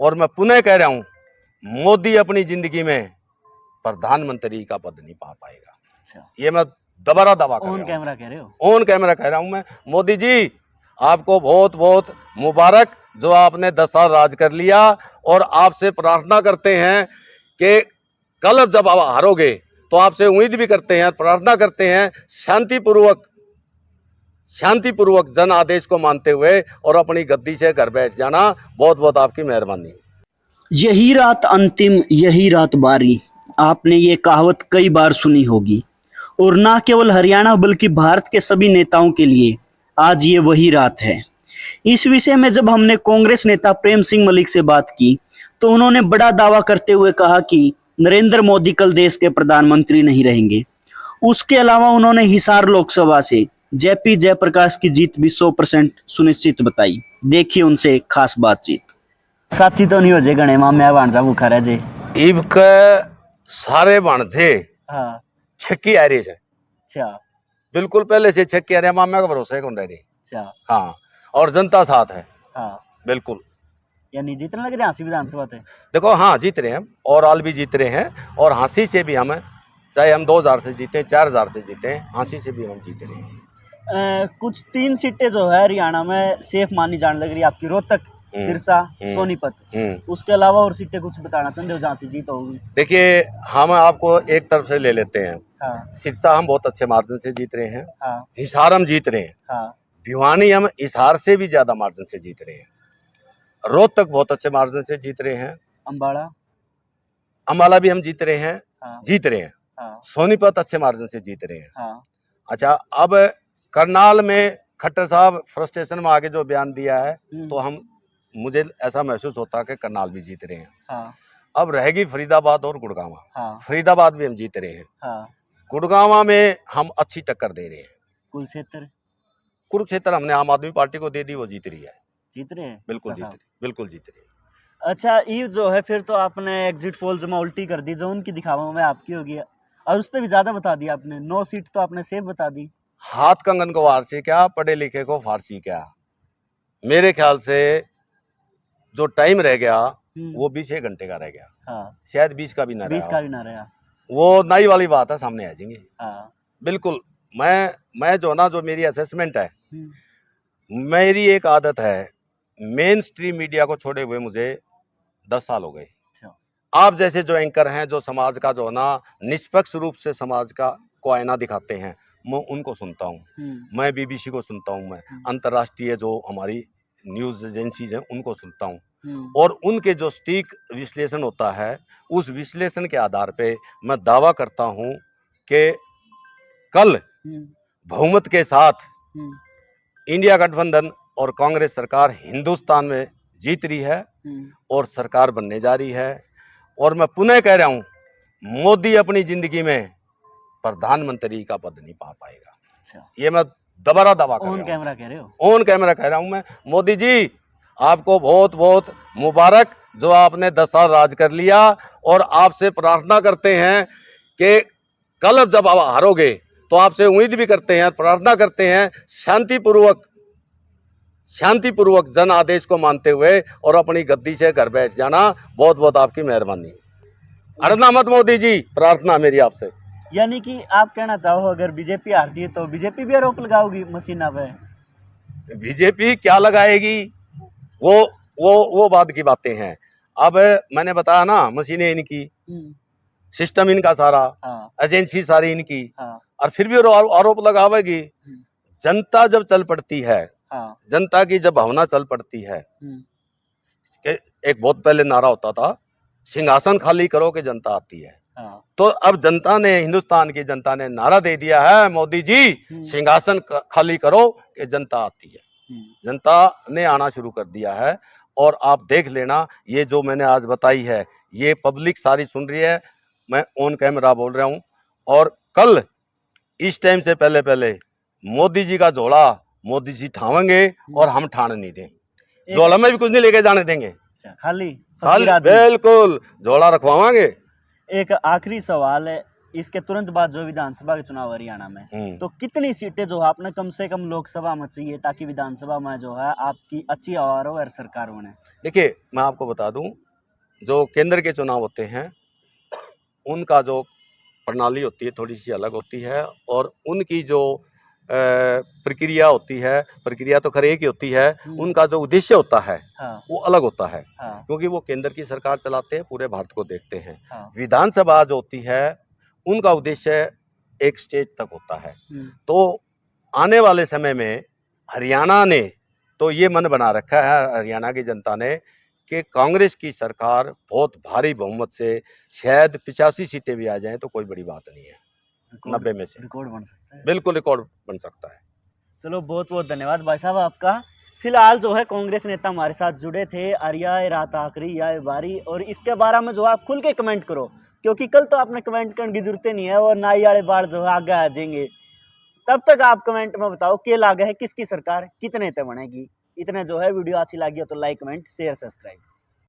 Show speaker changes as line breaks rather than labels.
और मैं पुनः कह रहा हूं, मोदी अपनी जिंदगी में प्रधानमंत्री का पद नहीं पा पाएगा।
अच्छा,
ये मैं दोबारा दावा कर
ऑन
रहा हूं,
कैमरा कह रहे हो?
ऑन कैमरा कह रहा हूं मैं। मोदी जी, आपको बहुत बहुत मुबारक, जो आपने 10 साल राज कर लिया। और आपसे प्रार्थना करते हैं कि कल जब आप हारोगे तो आपसे उम्मीद भी करते हैं, प्रार्थना करते हैं, शांतिपूर्वक जन आदेश को मानते हुए और अपनी गद्दी से घर बैठ जाना। बहुत बहुत आपकी मेहरबानी।
यही रात अंतिम, यही रात बारी। आपने ये कहावत कई बार सुनी होगी, और ना केवल हरियाणा बल्कि भारत के सभी नेताओं के लिए आज ये वही रात है। इस विषय में जब हमने कांग्रेस नेता प्रेम सिंह मलिक से बात की तो उन्होंने बड़ा दावा करते हुए कहा कि नरेंद्र मोदी कल देश के प्रधानमंत्री नहीं रहेंगे। उसके अलावा उन्होंने हिसार लोकसभा से जेपी जयप्रकाश की जीत भी 100% सुनिश्चित बताई। देखिए उनसे खास बातचीत।
साची तो नहीं हो जे गणे मामे भांजा भूखा रह जे।
इब के सारे भाणजे
हाँ,
छक्की आ रही है,
अच्छा
बिल्कुल पहले से छक्की आ रहे, मामा का भरोसा कौन रह रही।
अच्छा।
हाँ, और जनता साथ है,
हाँ,
बिल्कुल।
यानी जीतने लग रहे हाँसी विधानसभा थे।
देखो, हाँ जीत रहे हैं, और आल भी जीत रहे हैं, और हाँसी से भी हम, चाहे हम 2000 से जीते, 4000 से जीते, हाँसी से भी हम जीत रहे हैं।
कुछ 3 सीटें जो है हरियाणा में सेफ मानी जाने लग रही है आपकी, रोहतक, सिरसा, सोनीपत। उसके अलावा और सीटें कुछ बताना चाहते हो जहाँ से जीत होगी?
देखिए, हम आपको एक तरफ से ले लेते हैं।
हाँ,
सिरसा हम बहुत अच्छे मार्जिन से जीत रहे हैं।
हाँ,
हिसार हम जीत रहे हैं।
हाँ,
भिवानी हम हिसार से भी ज्यादा मार्जिन से जीत रहे हैं। रोहतक बहुत अच्छे मार्जिन से जीत रहे हैं। अम्बाला भी हम जीत रहे हैं।
हाँ,
जीत रहे हैं।
हाँ,
सोनीपत अच्छे मार्जिन से जीत रहे हैं।
हाँ,
अच्छा, अब करनाल में खट्टर साहब फ्रस्ट्रेशन में आगे जो बयान दिया है, तो मुझे ऐसा महसूस होता है कि करनाल भी जीत रहे हैं।
हाँ,
अब रहेगी फरीदाबाद और गुड़गांव।
हाँ,
फरीदाबाद भी हम जीत रहे हैं।
हाँ,
गुड़गांव में हम अच्छी टक्कर दे रहे हैं। कुरुक्षेत्र हमने आम आदमी पार्टी को दे दी, वो जीत रही है।
जीत रहे हैं,
बिल्कुल जीत रही, बिल्कुल जीत रही है।
अच्छा, ये जो है फिर तो आपने एग्जिट पोल जमा उल्टी कर दी, जो उनकी दिखावा में आपकी होगी, और उससे भी ज्यादा बता दिया आपने। 9 सीट तो आपने सेफ बता दी।
हाथ कंगन को वारसी क्या, पढ़े लिखे को फारसी क्या। मेरे ख्याल से जो टाइम रह गया वो 20 घंटे का रह गया।
हाँ,
शायद 20 का भी ना
20
रहा।
का भी ना रहा।
वो नई वाली बात है, सामने आ जाएंगे।
हाँ,
बिल्कुल। मैं जो मेरी असेसमेंट है, मेरी एक आदत है, मेन स्ट्रीम मीडिया को छोड़े हुए मुझे 10 साल हो गए। आप जैसे जो एंकर हैं, जो समाज का जो ना निष्पक्ष रूप से समाज का को आईना दिखाते हैं, मैं उनको सुनता हूँ। मैं बीबीसी को सुनता हूँ, मैं अंतर्राष्ट्रीय जो हमारी न्यूज एजेंसीज हैं उनको सुनता हूँ, और उनके जो सटीक विश्लेषण होता है, उस विश्लेषण के आधार पे मैं दावा करता हूँ कि कल बहुमत के साथ इंडिया गठबंधन और कांग्रेस सरकार हिंदुस्तान में जीत रही है और सरकार बनने जा रही है। और मैं पुनः कह रहा हूं, मोदी अपनी जिंदगी में प्रधानमंत्री का पद नहीं पा पाएगा।
अच्छा,
ये मैं दोबारा दावा कर रहा हूं।
ऑन कैमरा कह रहे हो?
ऑन कैमरा कह रहा हूं मैं। मोदी जी, आपको बहुत बहुत मुबारक, जो आपने 10 साल राज कर लिया। और आपसे प्रार्थना करते हैं कि कल जब आप हारोगे तो आपसे उम्मीद भी करते हैं, प्रार्थना करते हैं, शांतिपूर्वक जन आदेश को मानते हुए और अपनी गद्दी से घर बैठ जाना। बहुत बहुत आपकी मेहरबानी। अड़ना मत मोदी जी, प्रार्थना मेरी आपसे।
यानी कि आप कहना चाहो अगर बीजेपी हारती है तो बीजेपी भी आरोप लगाओगी मशीना पे?
बीजेपी क्या लगाएगी, वो बाद की बातें हैं। अब मैंने बताया ना, मशीनें इनकी, सिस्टम इनका सारा, एजेंसी सारी इनकी, और फिर भी आरोप लगावेगी। जनता जब चल पड़ती है, जनता की जब भावना चल पड़ती है, एक बहुत पहले नारा होता था, सिंहासन खाली करो कि जनता आती है। तो अब जनता ने, हिंदुस्तान की जनता ने नारा दे दिया है, मोदी जी सिंहासन खाली करो कि जनता आती है। जनता ने आना शुरू कर दिया है, और आप देख लेना, ये जो मैंने आज बताई है, ये पब्लिक सारी सुन रही है। मैं ऑन कैमरा बोल रहा हूं, और कल इस टाइम से पहले मोदी जी का झोला मोदी जी ठावेंगे, और हम ठाण नहीं देंगे। झोला में भी कुछ नहीं लेके जाने देंगे।
खाली
बिल्कुल झोला रखवाएंगे।
एक आखिरी सवाल है, इसके तुरंत बाद जो विधानसभा के चुनाव हरियाणा में, तो कितनी सीटें जो है आपने कम से कम लोकसभा में चाहिए ताकि विधानसभा में जो है आपकी अच्छी आवाज हो और सरकार बने?
देखिए, मैं आपको बता दूं, जो केंद्र के चुनाव होते हैं उनका जो प्रणाली होती है थोड़ी सी अलग होती है, और उनकी जो प्रक्रिया होती है, प्रक्रिया तो खैर एक ही होती है, उनका जो उद्देश्य होता है वो अलग होता है, क्योंकि वो केंद्र की सरकार चलाते हैं, पूरे भारत को देखते हैं। विधानसभा जो होती है उनका उद्देश्य एक स्टेज तक होता है। तो आने वाले समय में हरियाणा ने तो ये मन बना रखा है, हरियाणा की जनता ने, कि कांग्रेस की सरकार बहुत भारी बहुमत से, शायद 85 सीटें भी आ जाएं तो कोई बड़ी बात नहीं है। 90 में से
रिकॉर्ड बन सकता है,
बिल्कुल रिकॉर्ड बन सकता है।
चलो बहुत बहुत धन्यवाद भाई साहब आपका। फिलहाल जो है कांग्रेस नेता हमारे साथ जुड़े थे, अरिया रात आखरी या बारी, और इसके बारे में जो आप खुल के कमेंट करो, क्योंकि कल तो आपने कमेंट करने की जरूरत नहीं है और ना ही वाले बार जो है आगे आ जाएंगे। तब तक आप कमेंट में बताओ के लागे है किसकी सरकार, कितने ते बनेगी। इतने जो है वीडियो अच्छी लगी हो तो लाइक कमेंट शेयर सब्सक्राइब।